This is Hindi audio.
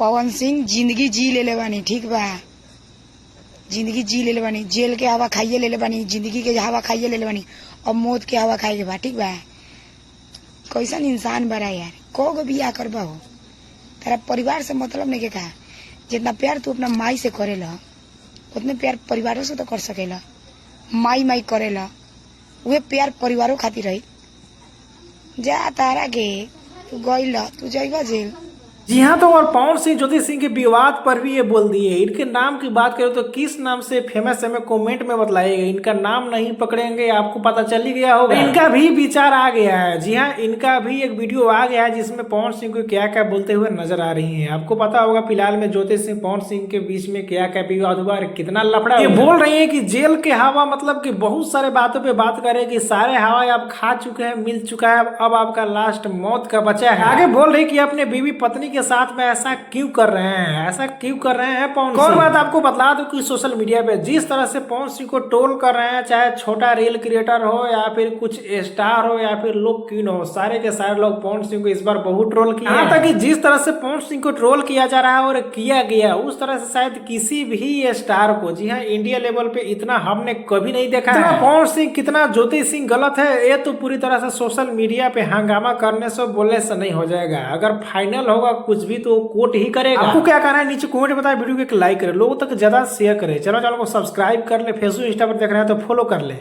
पवन सिंह जिंदगी जी ले बानी, ठीक बा, जिंदगी जी ले बानी, जेल के हवा खाइए ले बानी, जिंदगी के हवा खाइए ले बानी, अब मौत के हवा खाए के बा, ठीक बा। कैसन इंसान बड़ा यार, को गो बियाह करबा हो, तेरा परिवार से मतलब नहीं के कहा। जितना प्यार तू अपना माई से करेला उतने प्यार परिवारों से तो कर सकेला। माई माई करेला वे प्यार परिवारों खातिर रही। जा तारा के तू गईला, तू जाइबा जेल। जी हाँ, तो और पवन सिंह ज्योति सिंह के विवाद पर भी ये बोल दिए। इनके नाम की बात करें तो किस नाम से फेमस है, हमें कमेंट में बतलाइएगा। इनका नाम नहीं पकड़ेंगे, आपको पता चल ही गया होगा। इनका भी विचार आ गया है। जी हाँ, इनका भी एक वीडियो आ गया है जिसमें पवन सिंह को क्या क्या बोलते हुए नजर आ रही है। आपको पता होगा फिलहाल में ज्योति सिंह पवन सिंह के बीच में क्या क्या विवाद हुआ, कितना लफड़ा। ये बोल रही है कि जेल के हवा मतलब कि बहुत सारे बातों पे बात करे कि सारे हवा आप खा चुके हैं, मिल चुका है, अब आपका लास्ट मौत का बचा है। आगे बोल रही कि अपने बीवी पत्नी के साथ में ऐसा क्यों कर रहे हैं, ऐसा क्यों कर रहे हैं पवन सिंह। और बात आपको बता दूं कि सोशल मीडिया पे जिस तरह से पवन सिंह को ट्रोल कर रहे हैं, चाहे छोटा रील क्रिएटर हो या फिर कुछ स्टार हो या फिर लोग क्यों हो, सारे के सारे लोग पवन सिंह को इस बार बहुत ट्रोल किए। यहाँ तक कि जिस तरह से पवन सिंह को ट्रोल किया जा रहा है और किया गया, उस तरह से शायद किसी भी स्टार को, जी हाँ, इंडिया लेवल पे इतना हमने कभी नहीं देखा है। पवन सिंह कितना ज्योति सिंह गलत है, ये तो पूरी तरह से सोशल मीडिया पे हंगामा करने से, बोलने से नहीं हो जाएगा। अगर फाइनल होगा कुछ भी तो कोट ही करेगा। आपको क्या कहना है नीचे कमेंट में बताएं, वीडियो को एक लाइक करें, लोगों तक ज्यादा शेयर करें, चैनल को सब्सक्राइब कर ले, फेसबुक इंस्टा पर देख रहे हैं तो फॉलो कर ले।